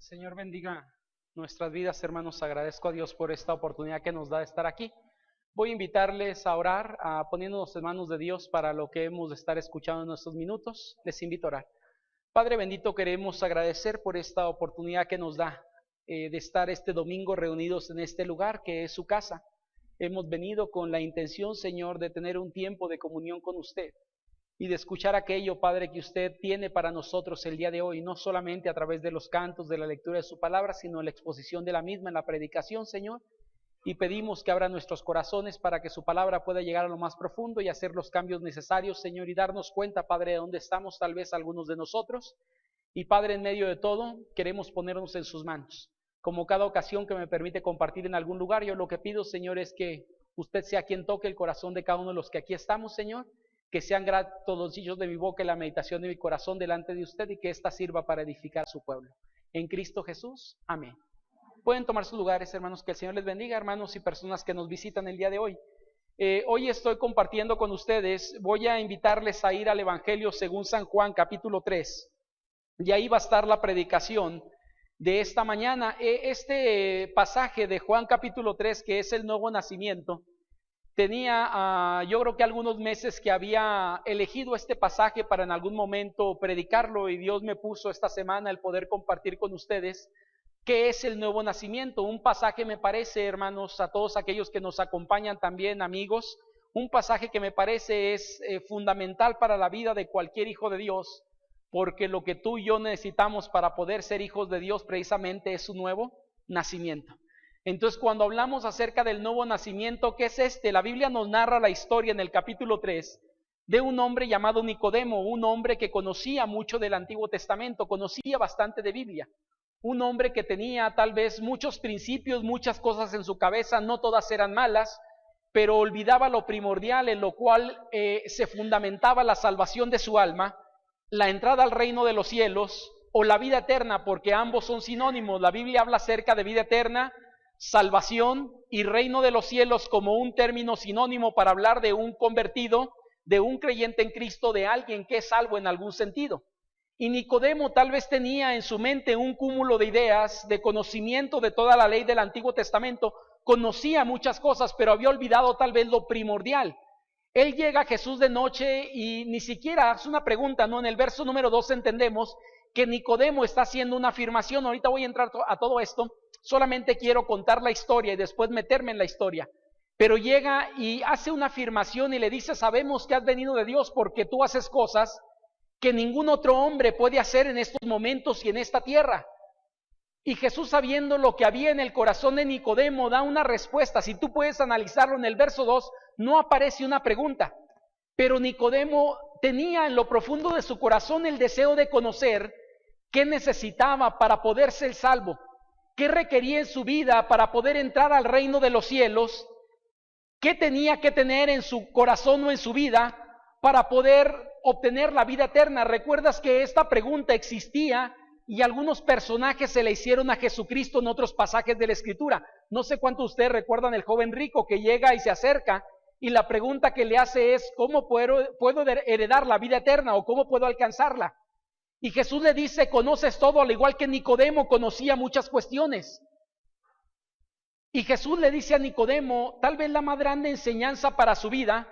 Señor bendiga nuestras vidas, hermanos. Agradezco a Dios por esta oportunidad que nos da de estar aquí. Voy a invitarles a orar, poniéndonos en manos de Dios para lo que hemos de estar escuchando en estos minutos. Les invito a orar. Padre bendito, queremos agradecer por esta oportunidad que nos da de estar este domingo reunidos en este lugar que es su casa. Hemos venido con la intención, Señor, de tener un tiempo de comunión con usted y de escuchar aquello, Padre, que usted tiene para nosotros el día de hoy, no solamente a través de los cantos, de la lectura de su palabra, sino en la exposición de la misma, en la predicación, Señor. Y pedimos que abra nuestros corazones para que su palabra pueda llegar a lo más profundo y hacer los cambios necesarios, Señor, y darnos cuenta, Padre, de dónde estamos, tal vez algunos de nosotros. Y Padre, en medio de todo, queremos ponernos en sus manos. Como cada ocasión que me permite compartir en algún lugar, yo lo que pido, Señor, es que usted sea quien toque el corazón de cada uno de los que aquí estamos, Señor. Que sean gratos los dichos de mi boca y la meditación de mi corazón delante de usted, y que ésta sirva para edificar a su pueblo. En Cristo Jesús, amén. Pueden tomar sus lugares, hermanos. Que el Señor les bendiga, hermanos y personas que nos visitan el día de hoy. Hoy estoy compartiendo con ustedes, voy a invitarles a ir al Evangelio según San Juan, capítulo 3. Y ahí va a estar la predicación de esta mañana. Este pasaje de Juan capítulo 3, que es el nuevo nacimiento, tenía yo creo que algunos meses que había elegido este pasaje para en algún momento predicarlo, y Dios me puso esta semana el poder compartir con ustedes qué es el nuevo nacimiento. Un pasaje, me parece, hermanos, a todos aquellos que nos acompañan también, amigos, un pasaje que me parece es fundamental para la vida de cualquier hijo de Dios, porque lo que tú y yo necesitamos para poder ser hijos de Dios precisamente es un nuevo nacimiento. Entonces, cuando hablamos acerca del nuevo nacimiento, ¿qué es este? La Biblia nos narra la historia en el capítulo 3 de un hombre llamado Nicodemo, un hombre que conocía mucho del Antiguo Testamento, conocía bastante de Biblia, un hombre que tenía tal vez muchos principios, muchas cosas en su cabeza, no todas eran malas, pero olvidaba lo primordial, en lo cual se fundamentaba la salvación de su alma, la entrada al reino de los cielos o la vida eterna, porque ambos son sinónimos. La Biblia habla acerca de vida eterna, salvación y reino de los cielos como un término sinónimo para hablar de un convertido, de un creyente en Cristo, de alguien que es salvo en algún sentido. Y Nicodemo tal vez tenía en su mente un cúmulo de ideas, de conocimiento de toda la ley del Antiguo Testamento, conocía muchas cosas, pero había olvidado tal vez lo primordial. Él llega a Jesús de noche y ni siquiera hace una pregunta, ¿no? En el verso número 2 entendemos que Nicodemo está haciendo una afirmación. Ahorita voy a entrar a todo esto. Solamente quiero contar la historia y después meterme en la historia. Pero llega y hace una afirmación y le dice: sabemos que has venido de Dios porque tú haces cosas que ningún otro hombre puede hacer en estos momentos y en esta tierra. Y Jesús, sabiendo lo que había en el corazón de Nicodemo, da una respuesta. Si tú puedes analizarlo en el verso 2, no aparece una pregunta. Pero Nicodemo tenía en lo profundo de su corazón el deseo de conocer qué necesitaba para poder ser salvo. ¿Qué requería en su vida para poder entrar al reino de los cielos? ¿Qué tenía que tener en su corazón o en su vida para poder obtener la vida eterna? Recuerdas que esta pregunta existía y algunos personajes se le hicieron a Jesucristo en otros pasajes de la Escritura. No sé cuántos de ustedes recuerdan el joven rico que llega y se acerca y la pregunta que le hace es: ¿cómo puedo heredar la vida eterna o cómo puedo alcanzarla? Y Jesús le dice: conoces todo, al igual que Nicodemo conocía muchas cuestiones. Y Jesús le dice a Nicodemo, tal vez la más grande enseñanza para su vida,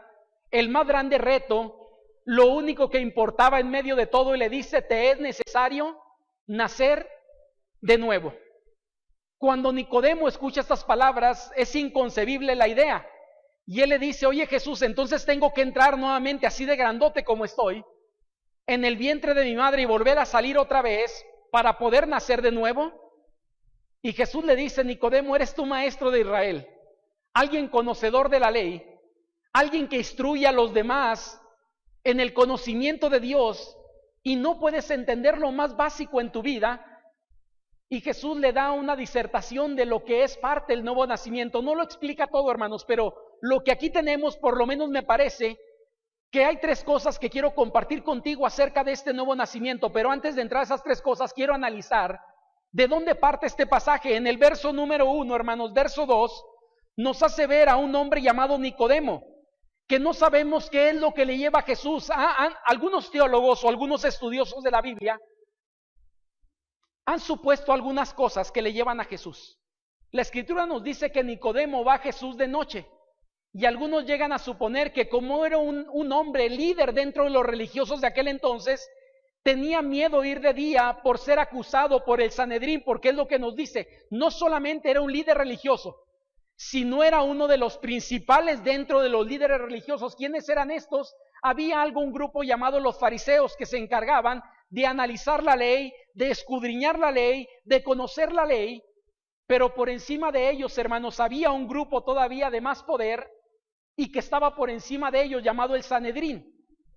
el más grande reto, lo único que importaba en medio de todo, y le dice: te es necesario nacer de nuevo. Cuando Nicodemo escucha estas palabras, es inconcebible la idea. Y él le dice: oye Jesús, entonces tengo que entrar nuevamente así de grandote como estoy en el vientre de mi madre y volver a salir otra vez para poder nacer de nuevo. Y Jesús le dice: Nicodemo, eres tú maestro de Israel, alguien conocedor de la ley, alguien que instruye a los demás en el conocimiento de Dios, y no puedes entender lo más básico en tu vida. Y Jesús le da una disertación de lo que es parte del nuevo nacimiento. No lo explica todo, hermanos, pero lo que aquí tenemos, por lo menos me parece que hay tres cosas que quiero compartir contigo acerca de este nuevo nacimiento. Pero antes de entrar a esas tres cosas, quiero analizar de dónde parte este pasaje. En el verso número 1, hermanos, verso 2, nos hace ver a un hombre llamado Nicodemo, que no sabemos qué es lo que le lleva a Jesús. Algunos teólogos o algunos estudiosos de la Biblia han supuesto algunas cosas que le llevan a Jesús. La Escritura nos dice que Nicodemo va a Jesús de noche, y algunos llegan a suponer que como era un hombre líder dentro de los religiosos de aquel entonces, tenía miedo ir de día por ser acusado por el Sanedrín, porque es lo que nos dice, no solamente era un líder religioso, sino era uno de los principales dentro de los líderes religiosos. ¿Quiénes eran estos? Había un grupo llamado los fariseos que se encargaban de analizar la ley, de escudriñar la ley, de conocer la ley, pero por encima de ellos, hermanos, había un grupo todavía de más poder y que estaba por encima de ellos llamado el Sanedrín.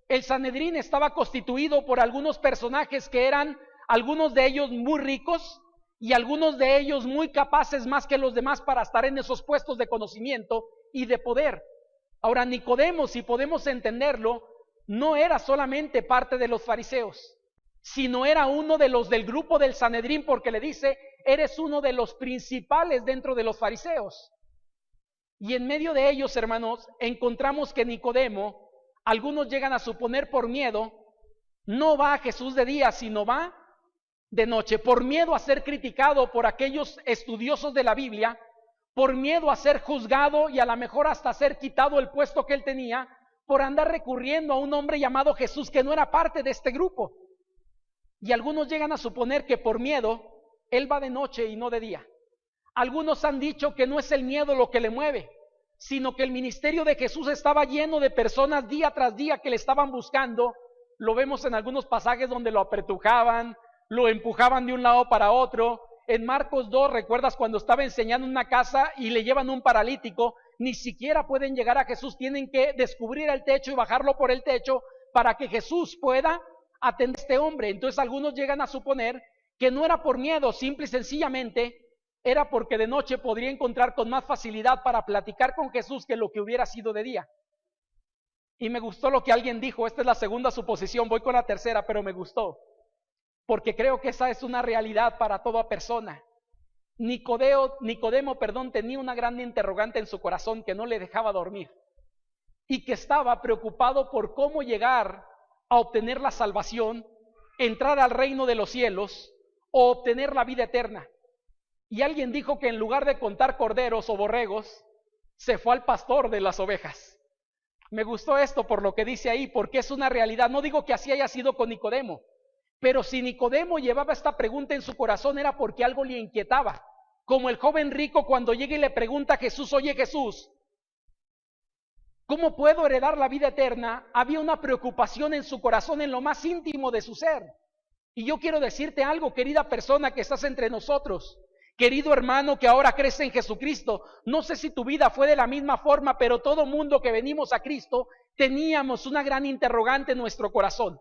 El Sanedrín estaba constituido por algunos personajes que eran, algunos de ellos muy ricos y algunos de ellos muy capaces más que los demás para estar en esos puestos de conocimiento y de poder. Ahora, Nicodemo, si podemos entenderlo, no era solamente parte de los fariseos, sino era uno de los del grupo del Sanedrín, porque le dice, eres uno de los principales dentro de los fariseos. Y en medio de ellos, hermanos, encontramos que Nicodemo, algunos llegan a suponer por miedo, no va a Jesús de día, sino va de noche, por miedo a ser criticado por aquellos estudiosos de la Biblia, por miedo a ser juzgado y a lo mejor hasta ser quitado el puesto que él tenía, por andar recurriendo a un hombre llamado Jesús que no era parte de este grupo. Y algunos llegan a suponer que por miedo, él va de noche y no de día. Algunos han dicho que no es el miedo lo que le mueve, sino que el ministerio de Jesús estaba lleno de personas día tras día que le estaban buscando. Lo vemos en algunos pasajes donde lo apretujaban, lo empujaban de un lado para otro. En Marcos 2, ¿recuerdas cuando estaba enseñando en una casa y le llevan un paralítico? Ni siquiera pueden llegar a Jesús, tienen que descubrir el techo y bajarlo por el techo para que Jesús pueda atender a este hombre. Entonces algunos llegan a suponer que no era por miedo, simple y sencillamente era porque de noche podría encontrar con más facilidad para platicar con Jesús que lo que hubiera sido de día. Y me gustó lo que alguien dijo, esta es la segunda suposición, voy con la tercera, pero me gustó, porque creo que esa es una realidad para toda persona. Nicodemo, tenía una gran interrogante en su corazón que no le dejaba dormir y que estaba preocupado por cómo llegar a obtener la salvación, entrar al reino de los cielos o obtener la vida eterna. Y alguien dijo que en lugar de contar corderos o borregos, se fue al pastor de las ovejas. Me gustó esto por lo que dice ahí, porque es una realidad. No digo que así haya sido con Nicodemo, pero si Nicodemo llevaba esta pregunta en su corazón era porque algo le inquietaba. Como el joven rico cuando llega y le pregunta a Jesús, oye Jesús, ¿cómo puedo heredar la vida eterna? Había una preocupación en su corazón, en lo más íntimo de su ser. Y yo quiero decirte algo, querida persona que estás entre nosotros, querido hermano que ahora crece en Jesucristo, no sé si tu vida fue de la misma forma, pero todo mundo que venimos a Cristo teníamos una gran interrogante en nuestro corazón,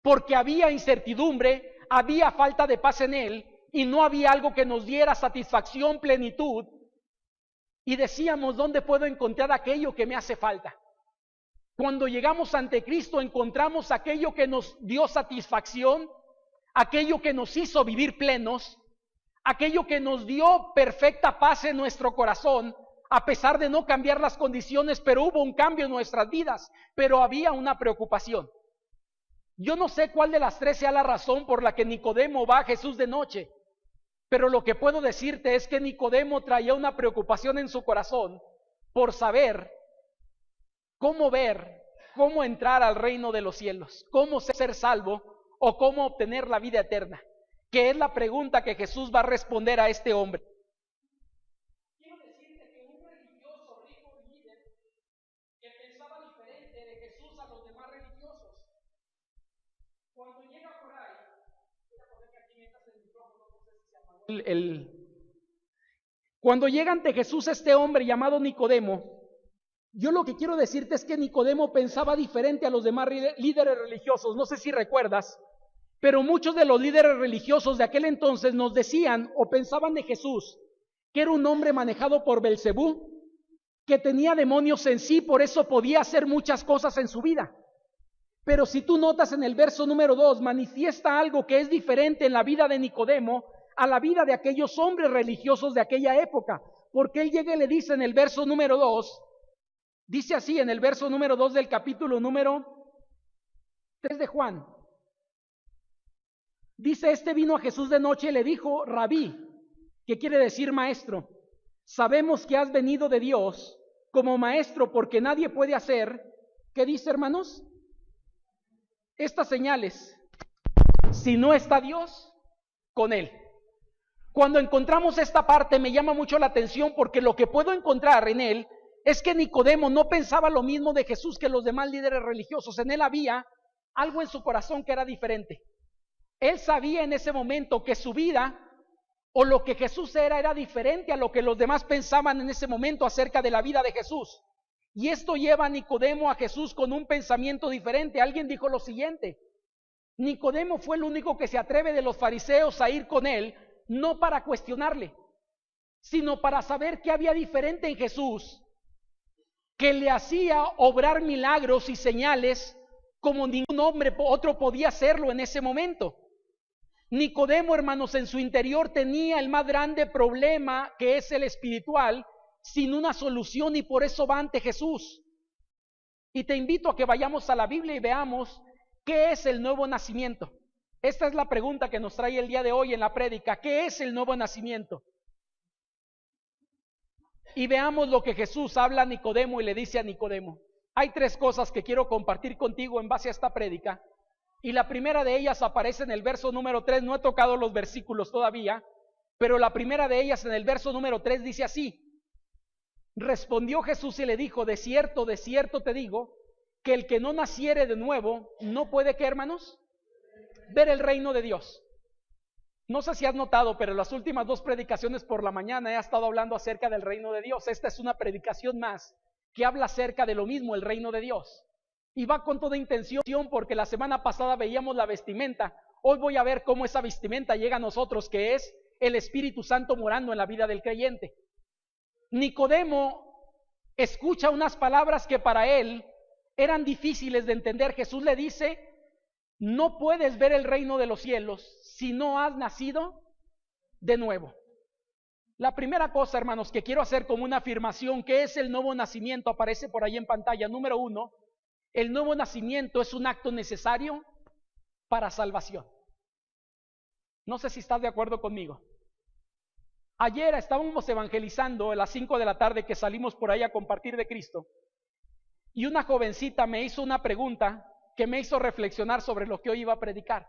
porque había incertidumbre, había falta de paz en él y no había algo que nos diera satisfacción, plenitud, y decíamos, ¿dónde puedo encontrar aquello que me hace falta? Cuando llegamos ante Cristo encontramos aquello que nos dio satisfacción, aquello que nos hizo vivir plenos, aquello que nos dio perfecta paz en nuestro corazón, a pesar de no cambiar las condiciones, pero hubo un cambio en nuestras vidas, pero había una preocupación. Yo no sé cuál de las tres sea la razón por la que Nicodemo va a Jesús de noche, pero lo que puedo decirte es que Nicodemo traía una preocupación en su corazón por saber cómo ver, cómo entrar al reino de los cielos, cómo ser salvo o cómo obtener la vida eterna, que es la pregunta que Jesús va a responder a este hombre. Quiero decirte que un religioso rico líder que pensaba diferente de Jesús a los demás religiosos, cuando llega por ahí, voy a poner que aquí mientras el micrófono, no sé si se apagó cuando llega ante Jesús este hombre llamado Nicodemo, yo lo que quiero decirte es que Nicodemo pensaba diferente a los demás líderes religiosos. No sé si recuerdas, pero muchos de los líderes religiosos de aquel entonces nos decían o pensaban de Jesús que era un hombre manejado por Belcebú, que tenía demonios en sí, por eso podía hacer muchas cosas en su vida. Pero si tú notas en el verso número 2, manifiesta algo que es diferente en la vida de Nicodemo a la vida de aquellos hombres religiosos de aquella época, porque él llega y le dice en el verso número 2, dice así en el verso número 2 del capítulo número 3 de Juan: Dice, este vino a Jesús de noche y le dijo, Rabí, que quiere decir maestro, sabemos que has venido de Dios como maestro, porque nadie puede hacer, ¿qué dice, hermanos? Estas señales, si no está Dios con él. Cuando encontramos esta parte me llama mucho la atención, porque lo que puedo encontrar en él es que Nicodemo no pensaba lo mismo de Jesús que los demás líderes religiosos. En él había algo en su corazón que era diferente. Él sabía en ese momento que su vida o lo que Jesús era diferente a lo que los demás pensaban en ese momento acerca de la vida de Jesús. Y esto lleva a Nicodemo a Jesús con un pensamiento diferente. Alguien dijo lo siguiente: Nicodemo fue el único que se atreve de los fariseos a ir con él, no para cuestionarle, sino para saber qué había diferente en Jesús, que le hacía obrar milagros y señales como ningún hombre otro podía hacerlo en ese momento. Nicodemo, hermanos, en su interior tenía el más grande problema, que es el espiritual, sin una solución, y por eso va ante Jesús. Y te invito a que vayamos a la Biblia y veamos qué es el nuevo nacimiento. Esta es la pregunta que nos trae el día de hoy en la prédica. ¿Qué es el nuevo nacimiento? Y veamos lo que Jesús habla a Nicodemo y le dice a Nicodemo. Hay tres cosas que quiero compartir contigo en base a esta prédica. Y la primera de ellas aparece en el verso número 3, no he tocado los versículos todavía, pero la primera de ellas en el verso número 3 dice así: respondió Jesús y le dijo, de cierto te digo, que el que no naciere de nuevo, no puede, ¿qué, hermanos? Ver el reino de Dios. No sé si has notado, pero en las últimas dos predicaciones por la mañana he estado hablando acerca del reino de Dios. Esta es una predicación más que habla acerca de lo mismo, el reino de Dios. Y va con toda intención, porque la semana pasada veíamos la vestimenta. Hoy voy a ver cómo esa vestimenta llega a nosotros, que es el Espíritu Santo morando en la vida del creyente. Nicodemo escucha unas palabras que para él eran difíciles de entender. Jesús le dice, no puedes ver el reino de los cielos si no has nacido de nuevo. La primera cosa, hermanos, que quiero hacer como una afirmación, que es el nuevo nacimiento, aparece por ahí en pantalla. Número 1, el nuevo nacimiento es un acto necesario para salvación. No sé si estás de acuerdo conmigo. Ayer estábamos evangelizando a las 5 de la tarde, que salimos por ahí a compartir de Cristo, y una jovencita me hizo una pregunta que me hizo reflexionar sobre lo que hoy iba a predicar.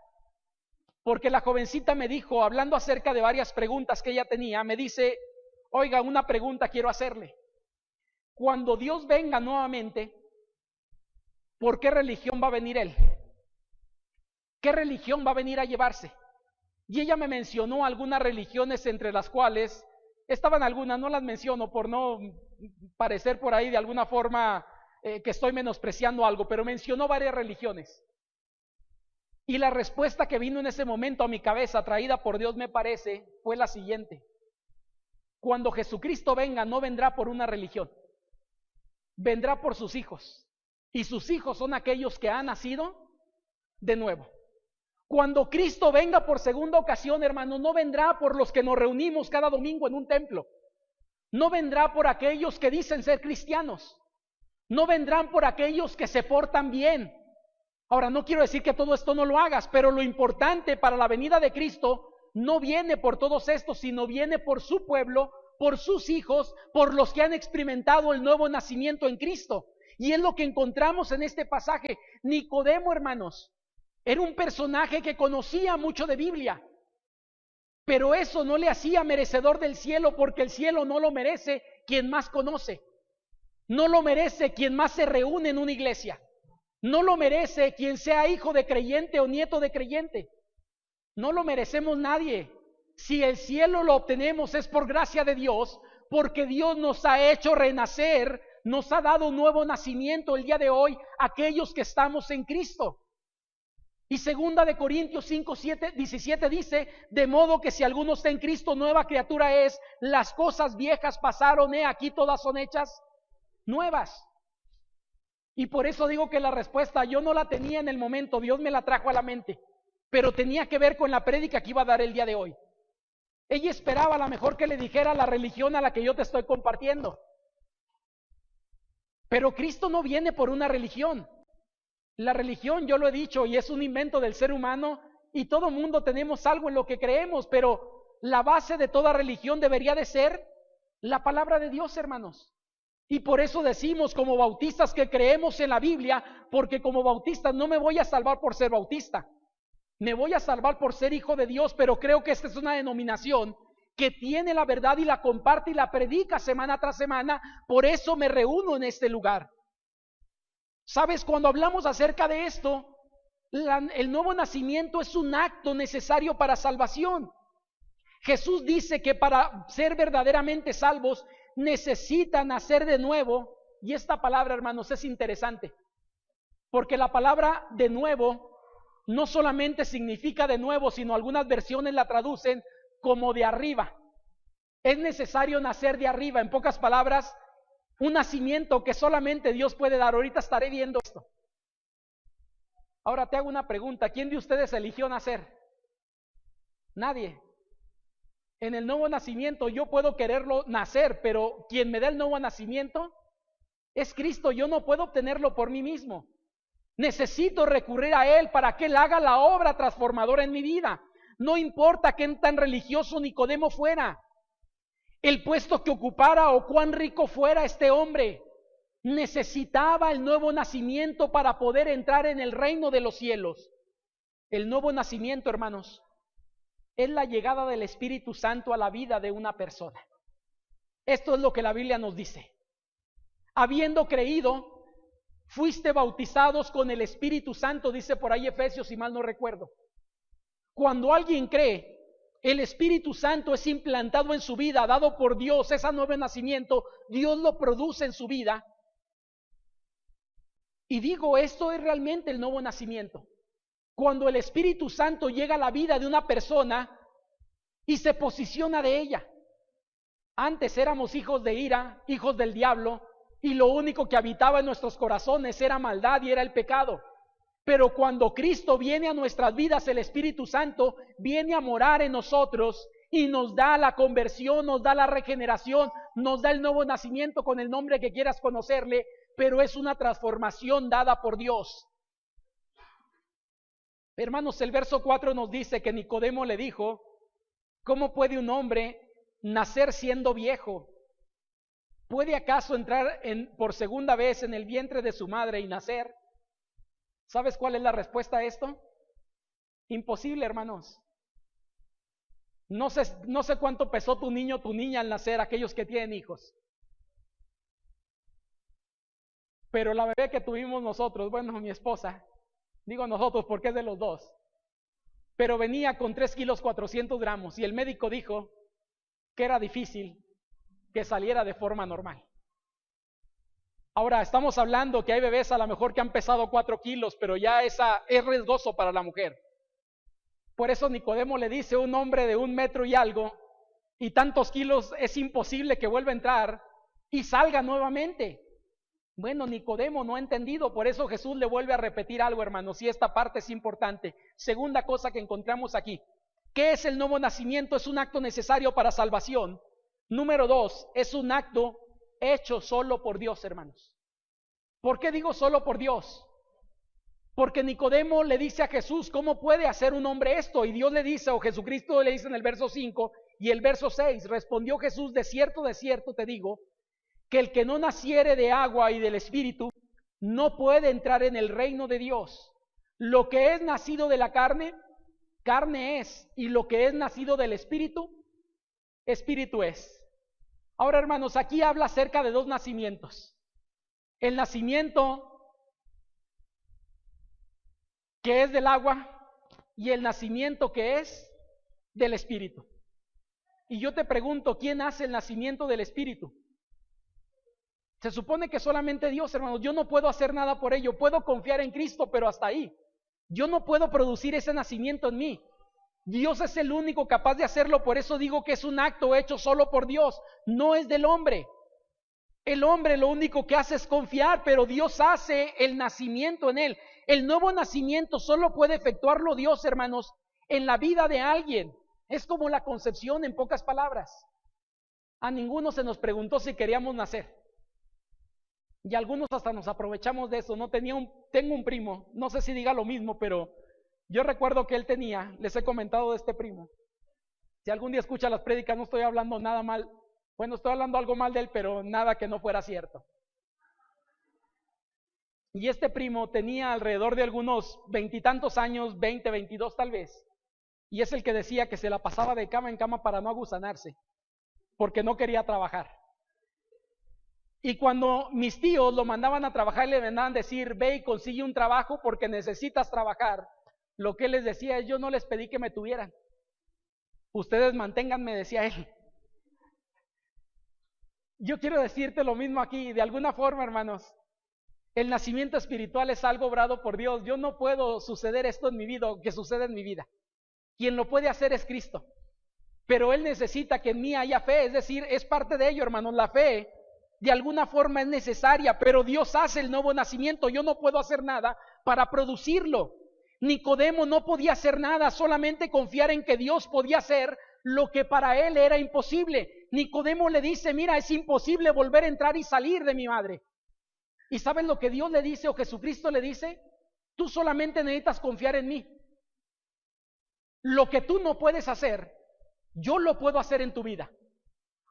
Porque la jovencita me dijo, hablando acerca de varias preguntas que ella tenía, me dice, oiga, una pregunta quiero hacerle. Cuando Dios venga nuevamente, ¿por qué religión va a venir Él? ¿Qué religión va a venir a llevarse? Y ella me mencionó algunas religiones, entre las cuales estaban algunas, no las menciono por no parecer por ahí de alguna forma que estoy menospreciando algo, pero mencionó varias religiones. Y la respuesta que vino en ese momento a mi cabeza, traída por Dios me parece, fue la siguiente: cuando Jesucristo venga, no vendrá por una religión, vendrá por sus hijos, y sus hijos son aquellos que han nacido de nuevo. Cuando Cristo venga por segunda ocasión, hermanos, no vendrá por los que nos reunimos cada domingo en un templo, no vendrá por aquellos que dicen ser cristianos, no vendrán por aquellos que se portan bien. Ahora, no quiero decir que todo esto no lo hagas, pero lo importante para la venida de Cristo no viene por todos estos, sino viene por su pueblo, por sus hijos, por los que han experimentado el nuevo nacimiento en Cristo. Y es lo que encontramos en este pasaje. Nicodemo, hermanos, era un personaje que conocía mucho de Biblia, pero eso no le hacía merecedor del cielo, porque el cielo no lo merece quien más conoce, no lo merece quien más se reúne en una iglesia, no lo merece quien sea hijo de creyente o nieto de creyente, no lo merecemos nadie. Si el cielo lo obtenemos es por gracia de Dios, porque Dios nos ha hecho renacer, nos ha dado un nuevo nacimiento el día de hoy, aquellos que estamos en Cristo. Y segunda de Corintios 5:17 dice, de modo que si alguno está en Cristo, nueva criatura es, las cosas viejas pasaron, aquí todas son hechas nuevas. Y por eso digo que la respuesta yo no la tenía en el momento, Dios me la trajo a la mente, pero tenía que ver con la prédica que iba a dar el día de hoy. Ella esperaba a lo mejor que le dijera la religión a la que yo te estoy compartiendo, pero Cristo no viene por una religión. La religión, yo lo he dicho, y es un invento del ser humano y todo mundo tenemos algo en lo que creemos, pero la base de toda religión debería de ser la palabra de Dios, hermanos. Y por eso decimos como bautistas que creemos en la Biblia, porque como bautistas no me voy a salvar por ser bautista, me voy a salvar por ser hijo de Dios, pero creo que esta es una denominación que tiene la verdad y la comparte y la predica semana tras semana. Por eso me reúno en este lugar. ¿Sabes? Cuando hablamos acerca de esto, el nuevo nacimiento es un acto necesario para salvación. Jesús dice que para ser verdaderamente salvos necesitan nacer de nuevo. Y esta palabra, hermanos, es interesante, porque la palabra de nuevo no solamente significa de nuevo, sino algunas versiones la traducen como de arriba. Es necesario nacer de arriba. En pocas palabras, un nacimiento que solamente Dios puede dar. Ahorita estaré viendo esto. Ahora te hago una pregunta. ¿Quién de ustedes eligió nacer? Nadie. En el nuevo nacimiento yo puedo quererlo nacer, pero quien me da el nuevo nacimiento es Cristo. Yo no puedo obtenerlo por mí mismo. Necesito recurrir a Él para que Él haga la obra transformadora en mi vida. No importa qué tan religioso Nicodemo fuera, el puesto que ocupara o cuán rico fuera este hombre, necesitaba el nuevo nacimiento para poder entrar en el reino de los cielos. El nuevo nacimiento, hermanos, es la llegada del Espíritu Santo a la vida de una persona. Esto es lo que la Biblia nos dice. Habiendo creído, fuiste bautizados con el Espíritu Santo, dice por ahí Efesios, si mal no recuerdo. Cuando alguien cree, el Espíritu Santo es implantado en su vida, dado por Dios, ese nuevo nacimiento, Dios lo produce en su vida. Y digo, esto es realmente el nuevo nacimiento. Cuando el Espíritu Santo llega a la vida de una persona y se posiciona de ella. Antes éramos hijos de ira, hijos del diablo, y lo único que habitaba en nuestros corazones era maldad y era el pecado. Pero cuando Cristo viene a nuestras vidas, el Espíritu Santo viene a morar en nosotros y nos da la conversión, nos da la regeneración, nos da el nuevo nacimiento con el nombre que quieras conocerle, pero es una transformación dada por Dios. Hermanos, el verso 4 nos dice que Nicodemo le dijo, ¿cómo puede un hombre nacer siendo viejo? ¿Puede acaso entrar por segunda vez en el vientre de su madre y nacer? ¿Sabes cuál es la respuesta a esto? Imposible, hermanos. No sé cuánto pesó tu niño o tu niña al nacer, aquellos que tienen hijos. Pero la bebé que tuvimos nosotros, bueno, mi esposa, digo nosotros porque es de los dos, pero venía con 3 kilos 400 gramos y el médico dijo que era difícil que saliera de forma normal. Ahora, estamos hablando que hay bebés a lo mejor que han pesado 4 kilos, pero ya esa es riesgoso para la mujer. Por eso Nicodemo le dice, un hombre de 1 metro y algo, y tantos kilos, es imposible que vuelva a entrar y salga nuevamente. Bueno, Nicodemo no ha entendido, por eso Jesús le vuelve a repetir algo, hermanos, y esta parte es importante. Segunda cosa que encontramos aquí. ¿Qué es el nuevo nacimiento? Es un acto necesario para salvación. Número 2, es un acto hecho solo por Dios, hermanos. ¿Por qué digo solo por Dios? Porque Nicodemo le dice a Jesús, ¿cómo puede hacer un hombre esto? Y Dios le dice, o Jesucristo le dice en el verso 5 y el verso 6, respondió Jesús, de cierto te digo, que el que no naciere de agua y del Espíritu, no puede entrar en el reino de Dios. Lo que es nacido de la carne, carne es, y lo que es nacido del Espíritu, Espíritu es. Ahora, hermanos, aquí habla acerca de 2 nacimientos. El nacimiento que es del agua y el nacimiento que es del Espíritu. Y yo te pregunto, ¿quién hace el nacimiento del Espíritu? Se supone que solamente Dios, hermanos. Yo no puedo hacer nada por ello. Puedo confiar en Cristo, pero hasta ahí. Yo no puedo producir ese nacimiento en mí. Dios es el único capaz de hacerlo, por eso digo que es un acto hecho solo por Dios, no es del hombre. El hombre lo único que hace es confiar, pero Dios hace el nacimiento en él. El nuevo nacimiento solo puede efectuarlo Dios, hermanos, en la vida de alguien. Es como la concepción, en pocas palabras. A ninguno se nos preguntó si queríamos nacer. Y algunos hasta nos aprovechamos de eso. Tengo un primo, no sé si diga lo mismo, pero Yo recuerdo que él tenía, les he comentado de este primo. Si algún día escucha las prédicas, no estoy hablando nada mal. Bueno, estoy hablando algo mal de él, pero nada que no fuera cierto. Y este primo tenía alrededor de algunos 20 y tantos años, 20, 22 tal vez. Y es el que decía que se la pasaba de cama en cama para no agusanarse, porque no quería trabajar. Y cuando mis tíos lo mandaban a trabajar, le mandaban decir, ve y consigue un trabajo porque necesitas trabajar. Lo que él les decía es, yo no les pedí que me tuvieran. Ustedes manténganme, decía él. Yo quiero decirte lo mismo aquí, de alguna forma, hermanos. El nacimiento espiritual es algo obrado por Dios. Yo no puedo suceder esto en mi vida o que suceda en mi vida. Quien lo puede hacer es Cristo. Pero Él necesita que en mí haya fe, es decir, es parte de ello, hermanos. La fe de alguna forma es necesaria, pero Dios hace el nuevo nacimiento. Yo no puedo hacer nada para producirlo. Nicodemo no podía hacer nada, solamente confiar en que Dios podía hacer lo que para él era imposible. Nicodemo le dice, mira, es imposible volver a entrar y salir de mi madre. ¿Y sabes lo que Dios le dice o Jesucristo le dice? Tú solamente necesitas confiar en mí. Lo que tú no puedes hacer, yo lo puedo hacer en tu vida.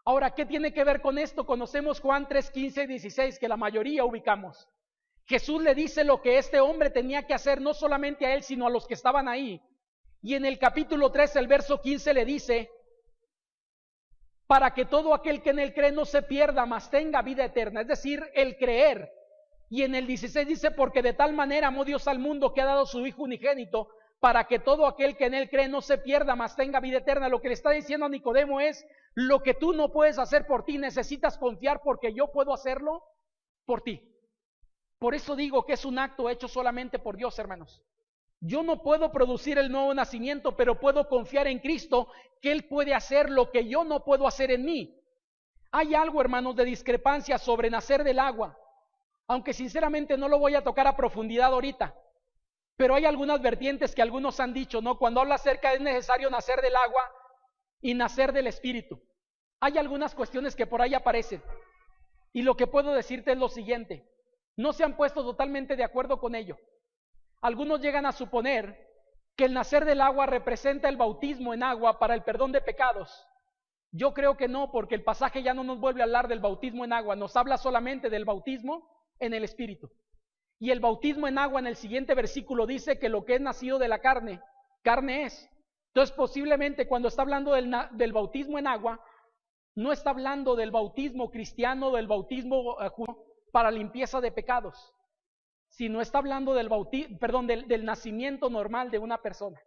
Ahora, ¿qué tiene que ver con esto? Conocemos Juan 3, 15 y 16, que la mayoría ubicamos. Jesús le dice lo que este hombre tenía que hacer, no solamente a él, sino a los que estaban ahí. Y en el capítulo 3, el verso 15 le dice, para que todo aquel que en él cree no se pierda, mas tenga vida eterna. Es decir, el creer. Y en el 16 dice, porque de tal manera amó Dios al mundo que ha dado su Hijo unigénito, para que todo aquel que en él cree no se pierda, mas tenga vida eterna. Lo que le está diciendo a Nicodemo es, lo que tú no puedes hacer por ti, necesitas confiar porque yo puedo hacerlo por ti. Por eso digo que es un acto hecho solamente por Dios, hermanos. Yo no puedo producir el nuevo nacimiento, pero puedo confiar en Cristo, que Él puede hacer lo que yo no puedo hacer en mí. Hay algo, hermanos, de discrepancia sobre nacer del agua, aunque sinceramente no lo voy a tocar a profundidad ahorita, pero hay algunas vertientes que algunos han dicho, ¿no? Cuando habla acerca es necesario nacer del agua y nacer del Espíritu. Hay algunas cuestiones que por ahí aparecen, y lo que puedo decirte es lo siguiente. No se han puesto totalmente de acuerdo con ello. Algunos llegan a suponer que el nacer del agua representa el bautismo en agua para el perdón de pecados. Yo creo que no, porque el pasaje ya no nos vuelve a hablar del bautismo en agua, nos habla solamente del bautismo en el Espíritu. Y el bautismo en agua en el siguiente versículo dice que lo que es nacido de la carne, carne es. Entonces posiblemente cuando está hablando del bautismo en agua, no está hablando del bautismo cristiano, del bautismo para limpieza de pecados, sino está hablando del nacimiento normal de una persona.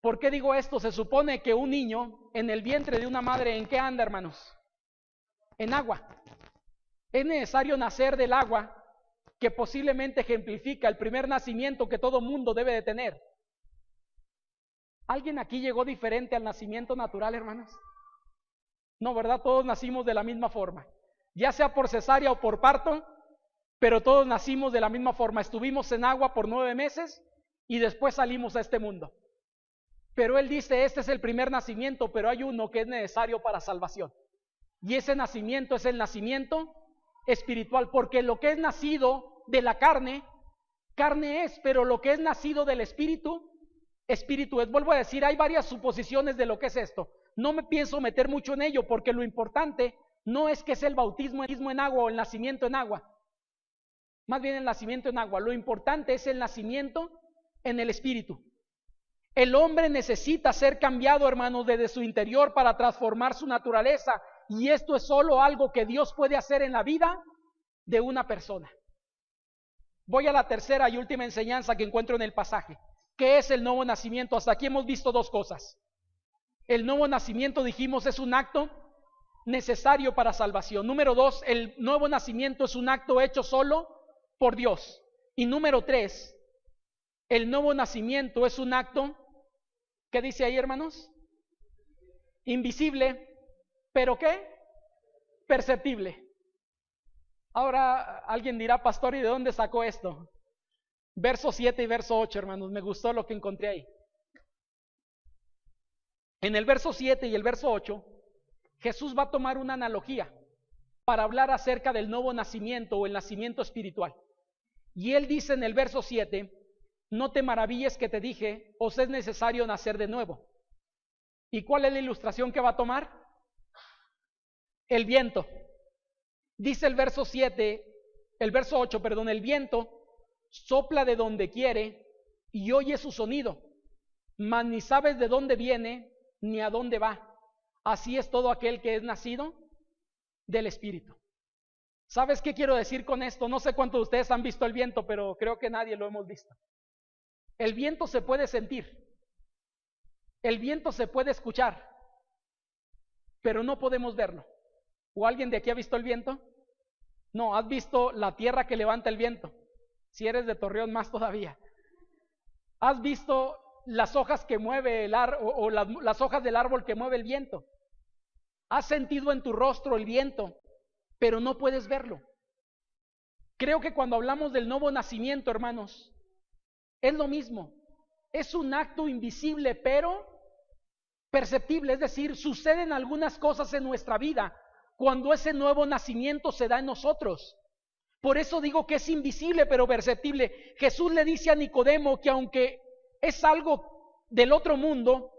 ¿Por qué digo esto? Se supone que un niño en el vientre de una madre, ¿en qué anda, hermanos? En agua. Es necesario nacer del agua, que posiblemente ejemplifica el primer nacimiento que todo mundo debe de tener. ¿Alguien aquí llegó diferente al nacimiento natural, hermanos? No, ¿verdad? Todos nacimos de la misma forma. Ya sea por cesárea o por parto, pero todos nacimos de la misma forma. Estuvimos en agua por 9 meses y después salimos a este mundo. Pero él dice, este es el primer nacimiento, pero hay uno que es necesario para salvación. Y ese nacimiento es el nacimiento espiritual, porque lo que es nacido de la carne, carne es, pero lo que es nacido del espíritu, espíritu es. Vuelvo a decir, hay varias suposiciones de lo que es esto. No me pienso meter mucho en ello, porque lo importante no es que es el bautismo en agua o el nacimiento en agua. Más bien el nacimiento en agua. Lo importante es el nacimiento en el Espíritu. El hombre necesita ser cambiado, hermanos, desde su interior para transformar su naturaleza. Y esto es solo algo que Dios puede hacer en la vida de una persona. Voy a la tercera y última enseñanza que encuentro en el pasaje. ¿Qué es el nuevo nacimiento? Hasta aquí hemos visto dos cosas. El nuevo nacimiento, dijimos, es un acto necesario para salvación. Número 2, el nuevo nacimiento es un acto hecho solo por Dios. Y número 3, el nuevo nacimiento es un acto, ¿qué dice ahí, hermanos? Invisible, ¿pero qué? Perceptible. Ahora alguien dirá, pastor, ¿y de dónde sacó esto? Verso 7 y verso 8, hermanos, me gustó lo que encontré ahí. En el verso 7 y el verso 8, Jesús va a tomar una analogía para hablar acerca del nuevo nacimiento o el nacimiento espiritual. Y él dice en el verso 7 no te maravilles que te dije, os es necesario nacer de nuevo. ¿Y cuál es la ilustración que va a tomar? El viento. Dice el verso 8, el viento sopla de donde quiere y oye su sonido, mas ni sabes de dónde viene ni a dónde va. Así es todo aquel que es nacido del Espíritu. ¿Sabes qué quiero decir con esto? No sé cuántos de ustedes han visto el viento, pero creo que nadie lo hemos visto. El viento se puede sentir, el viento se puede escuchar, pero no podemos verlo. ¿O alguien de aquí ha visto el viento? No, has visto la tierra que levanta el viento. Si eres de Torreón, más todavía. ¿Has visto las hojas que mueve las hojas del árbol que mueve el viento? ¿Has sentido en tu rostro el viento, pero no puedes verlo? Creo que cuando hablamos del nuevo nacimiento, hermanos, es lo mismo. Es un acto invisible, pero perceptible. Es decir, suceden algunas cosas en nuestra vida cuando ese nuevo nacimiento se da en nosotros. Por eso digo que es invisible, pero perceptible. Jesús le dice a Nicodemo que aunque es algo del otro mundo,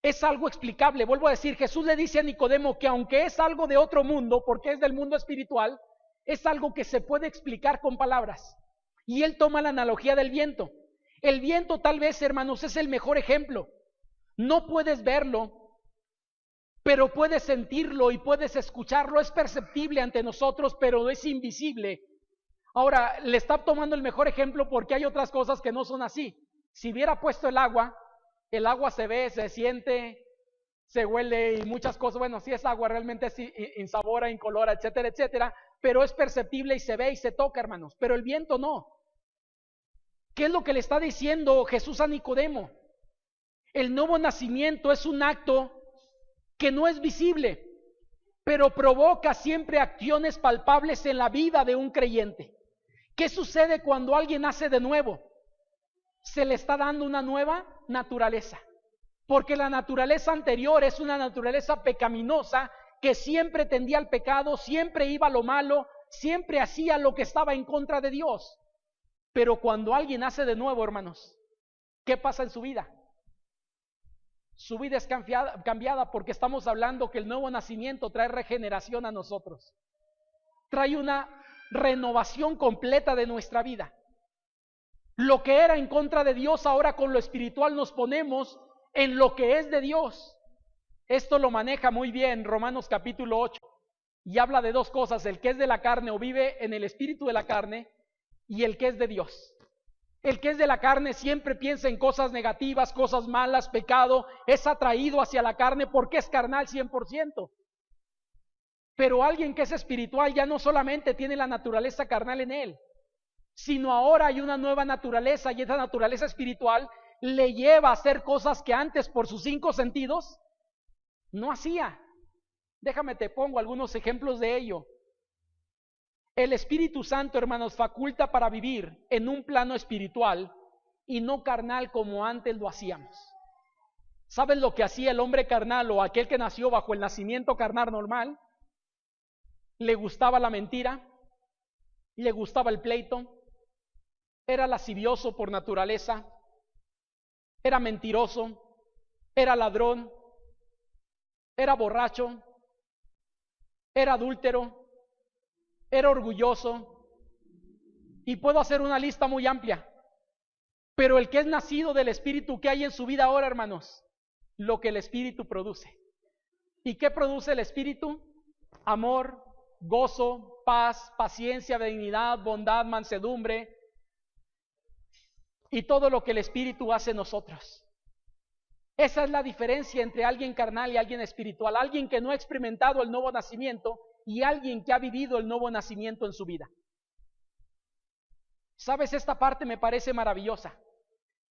es algo explicable. Vuelvo a decir, Jesús le dice a Nicodemo que aunque es algo de otro mundo, porque es del mundo espiritual, es algo que se puede explicar con palabras. Y él toma la analogía del viento. El viento, tal vez, hermanos, es el mejor ejemplo. No puedes verlo, pero puedes sentirlo y puedes escucharlo. Es perceptible ante nosotros, pero es invisible. Ahora, le está tomando el mejor ejemplo porque hay otras cosas que no son así. Si hubiera puesto el agua se ve, se siente, se huele y muchas cosas. Bueno, si es agua, realmente es insabora, incolora, etcétera, etcétera, pero es perceptible y se ve y se toca, hermanos. Pero el viento no. ¿Qué es lo que le está diciendo Jesús a Nicodemo? El nuevo nacimiento es un acto que no es visible, pero provoca siempre acciones palpables en la vida de un creyente. ¿Qué sucede cuando alguien nace de nuevo? Se le está dando una nueva naturaleza, porque la naturaleza anterior es una naturaleza pecaminosa que siempre tendía al pecado, siempre iba a lo malo, siempre hacía lo que estaba en contra de Dios. Pero cuando alguien nace de nuevo, hermanos, ¿qué pasa en su vida? Su vida es cambiada porque estamos hablando que el nuevo nacimiento trae regeneración a nosotros. Trae una renovación completa de nuestra vida. Lo que era en contra de Dios, ahora con lo espiritual nos ponemos en lo que es de Dios. Esto lo maneja muy bien Romanos capítulo 8 y habla de dos cosas: el que es de la carne o vive en el espíritu de la carne y el que es de Dios. El que es de la carne siempre piensa en cosas negativas, cosas malas, pecado, es atraído hacia la carne porque es carnal 100%. Pero alguien que es espiritual ya no solamente tiene la naturaleza carnal en él, sino ahora hay una nueva naturaleza, y esa naturaleza espiritual le lleva a hacer cosas que antes por sus 5 sentidos no hacía. Déjame te pongo algunos ejemplos de ello. El Espíritu Santo, hermanos, faculta para vivir en un plano espiritual y no carnal como antes lo hacíamos. ¿Sabes lo que hacía el hombre carnal o aquel que nació bajo el nacimiento carnal normal? Le gustaba la mentira, le gustaba el pleito, era lascivioso por naturaleza, era mentiroso, era ladrón, era borracho, era adúltero, era orgulloso, y puedo hacer una lista muy amplia. Pero el que es nacido del Espíritu, ¿qué hay en su vida ahora, hermanos? Lo que el Espíritu produce. ¿Y qué produce el Espíritu? Amor, gozo, paz, paciencia, benignidad, bondad, mansedumbre, y todo lo que el Espíritu hace en nosotros. Esa es la diferencia entre alguien carnal y alguien espiritual. Alguien que no ha experimentado el nuevo nacimiento y alguien que ha vivido el nuevo nacimiento en su vida. ¿Sabes? Esta parte me parece maravillosa,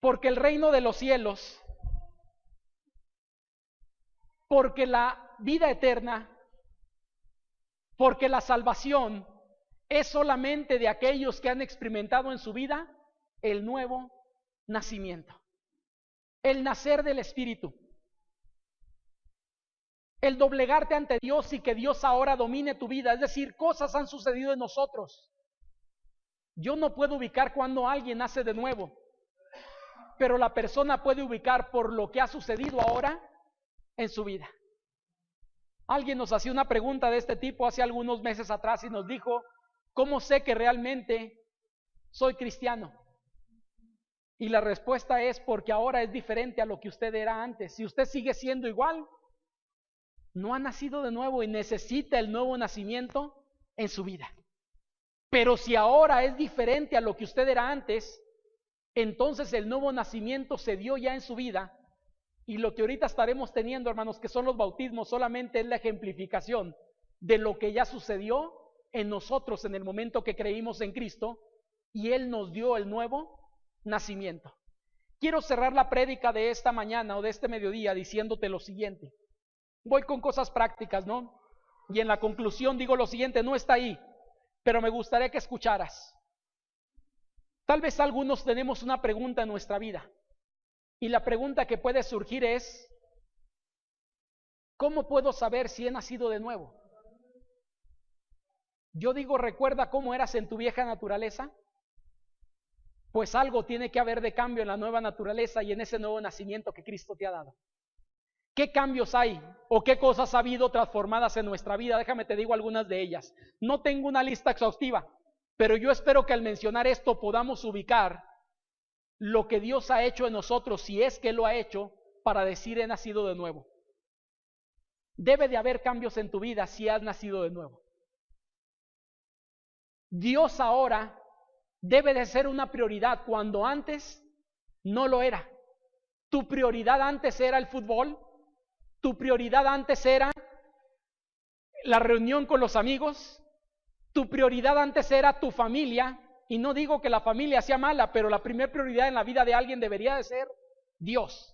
porque el reino de los cielos, porque la vida eterna, porque la salvación es solamente de aquellos que han experimentado en su vida el nuevo nacimiento, el nacer del Espíritu, el doblegarte ante Dios y que Dios ahora domine tu vida. Es decir, cosas han sucedido en nosotros. Yo no puedo ubicar cuando alguien nace de nuevo, pero la persona puede ubicar por lo que ha sucedido ahora en su vida. Alguien nos hacía una pregunta de este tipo hace algunos meses atrás y nos dijo: ¿cómo sé que realmente soy cristiano? Y la respuesta es: porque ahora es diferente a lo que usted era antes. Si usted sigue siendo igual, no ha nacido de nuevo y necesita el nuevo nacimiento en su vida. Pero si ahora es diferente a lo que usted era antes, entonces el nuevo nacimiento se dio ya en su vida. Y lo que ahorita estaremos teniendo, hermanos, que son los bautismos, solamente es la ejemplificación de lo que ya sucedió en nosotros en el momento que creímos en Cristo y Él nos dio el nuevo nacimiento. Quiero cerrar la prédica de esta mañana o de este mediodía diciéndote lo siguiente. Voy con cosas prácticas, ¿no? Y en la conclusión digo lo siguiente: no está ahí, pero me gustaría que escucharas. Tal vez algunos tenemos una pregunta en nuestra vida. Y la pregunta que puede surgir es: ¿cómo puedo saber si he nacido de nuevo? Yo digo, ¿recuerda cómo eras en tu vieja naturaleza? Pues algo tiene que haber de cambio en la nueva naturaleza y en ese nuevo nacimiento que Cristo te ha dado. ¿Qué cambios hay o qué cosas ha habido transformadas en nuestra vida? Déjame te digo algunas de ellas. No tengo una lista exhaustiva, pero yo espero que al mencionar esto podamos ubicar lo que Dios ha hecho en nosotros, si es que lo ha hecho, para decir: he nacido de nuevo. Debe de haber cambios en tu vida si has nacido de nuevo. Dios ahora debe de ser una prioridad cuando antes no lo era. Tu prioridad antes era el fútbol, tu prioridad antes era la reunión con los amigos, tu prioridad antes era tu familia. Y no digo que la familia sea mala, pero la primera prioridad en la vida de alguien debería de ser Dios.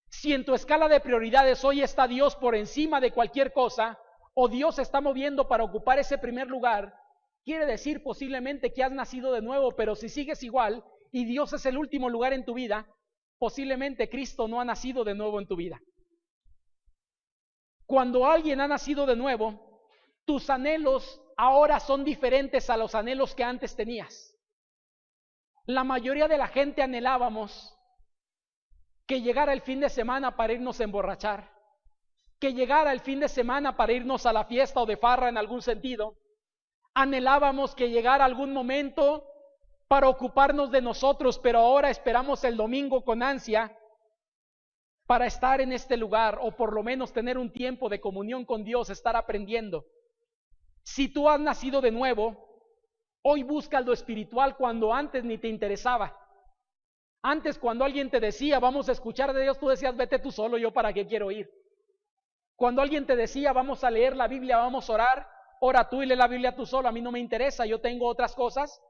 Si en tu escala de prioridades hoy está Dios por encima de cualquier cosa, o Dios se está moviendo para ocupar ese primer lugar, quiere decir posiblemente que has nacido de nuevo. Pero si sigues igual y Dios es el último lugar en tu vida, posiblemente Cristo no ha nacido de nuevo en tu vida. Cuando alguien ha nacido de nuevo, tus anhelos ahora son diferentes a los anhelos que antes tenías. La mayoría de la gente anhelábamos que llegara el fin de semana para irnos a emborrachar, que llegara el fin de semana para irnos a la fiesta o de farra en algún sentido. Anhelábamos que llegara algún momento para ocuparnos de nosotros, pero ahora esperamos el domingo con ansia para estar en este lugar, o por lo menos tener un tiempo de comunión con Dios, estar aprendiendo. Si tú has nacido de nuevo, hoy buscas lo espiritual cuando antes ni te interesaba. Antes, cuando alguien te decía: vamos a escuchar de Dios, tú decías: vete tú solo, yo para qué quiero ir. Cuando alguien te decía: vamos a leer la Biblia, vamos a orar, ora tú y lee la Biblia tú solo, a mí no me interesa, yo tengo otras cosas,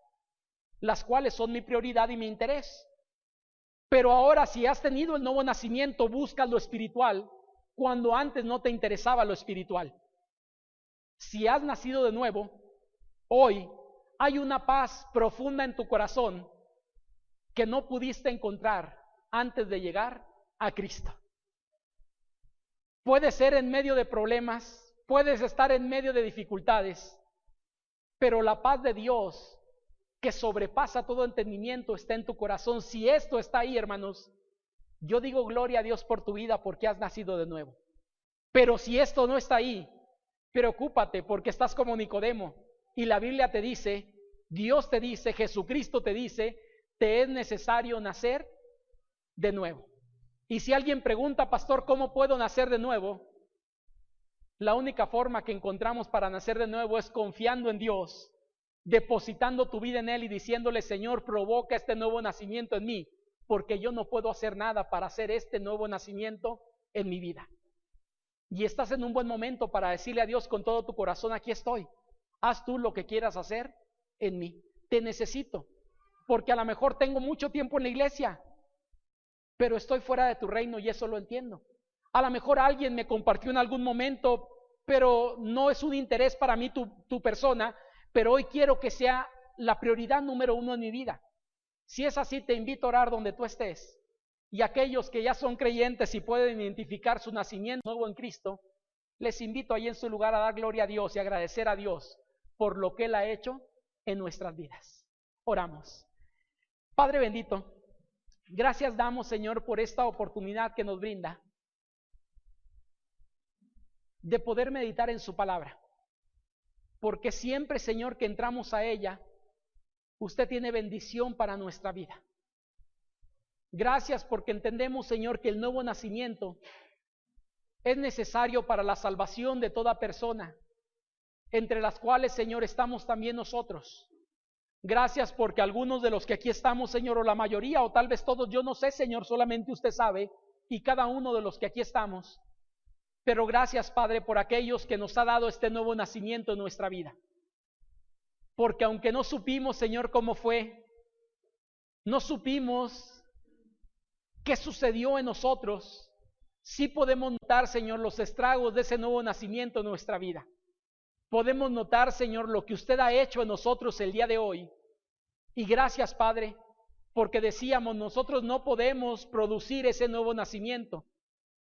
las cuales son mi prioridad y mi interés. Pero ahora, si has tenido el nuevo nacimiento, buscas lo espiritual cuando antes no te interesaba lo espiritual. Si has nacido de nuevo, hoy hay una paz profunda en tu corazón que no pudiste encontrar antes de llegar a Cristo. Puedes ser en medio de problemas, puedes estar en medio de dificultades, pero la paz de Dios, que sobrepasa todo entendimiento, está en tu corazón. Si esto está ahí, hermanos, yo digo gloria a Dios por tu vida, porque has nacido de nuevo. Pero si esto no está ahí, preocúpate, porque estás como Nicodemo y la Biblia te dice, Dios te dice, Jesucristo te dice: te es necesario nacer de nuevo. Y si alguien pregunta: pastor, ¿cómo puedo nacer de nuevo? La única forma que encontramos para nacer de nuevo es confiando en Dios, depositando tu vida en Él y diciéndole: Señor, provoca este nuevo nacimiento en mí, porque yo no puedo hacer nada para hacer este nuevo nacimiento en mi vida. Y estás en un buen momento para decirle a Dios con todo tu corazón: aquí estoy, haz tú lo que quieras hacer en mí, te necesito, porque a lo mejor tengo mucho tiempo en la iglesia, pero estoy fuera de tu reino y eso lo entiendo. A lo mejor alguien me compartió en algún momento, pero no es un interés para mí tu persona, pero hoy quiero que sea la prioridad número 1 en mi vida. Si es así, te invito a orar donde tú estés. Y aquellos que ya son creyentes y pueden identificar su nacimiento nuevo en Cristo, les invito ahí en su lugar a dar gloria a Dios y agradecer a Dios por lo que Él ha hecho en nuestras vidas. Oramos. Padre bendito, Gracias damos, Señor, por esta oportunidad que nos brinda de poder meditar en su palabra. Porque siempre, Señor, que entramos a ella, usted tiene bendición para nuestra vida. Gracias porque entendemos, Señor, que el nuevo nacimiento es necesario para la salvación de toda persona, entre las cuales, Señor, estamos también nosotros. Gracias porque algunos de los que aquí estamos, Señor, o la mayoría, o tal vez todos, yo no sé, Señor, solamente usted sabe, y cada uno de los que aquí estamos. Pero gracias, Padre, por aquellos que nos ha dado este nuevo nacimiento en nuestra vida. Porque aunque no supimos, Señor, cómo fue, no supimos qué sucedió en nosotros, sí podemos notar, Señor, los estragos de ese nuevo nacimiento en nuestra vida. Podemos notar, Señor, lo que usted ha hecho en nosotros el día de hoy. Y gracias, Padre, porque decíamos, nosotros no podemos producir ese nuevo nacimiento.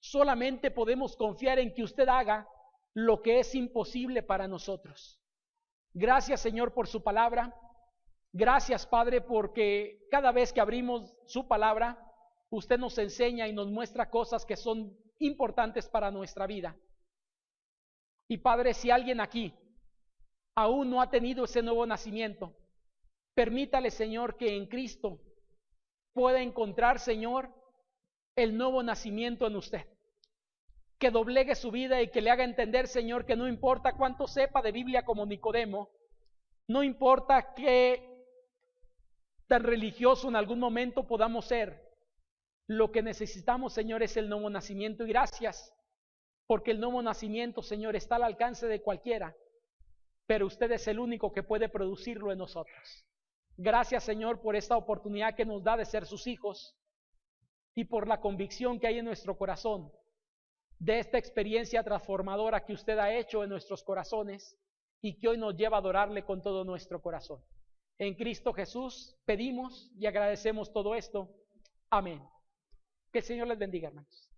Solamente podemos confiar en que usted haga lo que es imposible para nosotros. Gracias, Señor, por su palabra. Gracias, Padre, porque cada vez que abrimos su palabra, usted nos enseña y nos muestra cosas que son importantes para nuestra vida. Y Padre, si alguien aquí aún no ha tenido ese nuevo nacimiento, permítale, Señor, que en Cristo pueda encontrar, Señor, el nuevo nacimiento en usted. Que doblegue su vida y que le haga entender, Señor, que no importa cuánto sepa de Biblia como Nicodemo, no importa qué tan religioso en algún momento podamos ser, lo que necesitamos, Señor, es el nuevo nacimiento. Y gracias, porque el nuevo nacimiento, Señor, está al alcance de cualquiera, pero usted es el único que puede producirlo en nosotros. Gracias, Señor, por esta oportunidad que nos da de ser sus hijos y por la convicción que hay en nuestro corazón de esta experiencia transformadora que usted ha hecho en nuestros corazones y que hoy nos lleva a adorarle con todo nuestro corazón. En Cristo Jesús pedimos y agradecemos todo esto. Amén. Que el Señor les bendiga, hermanos.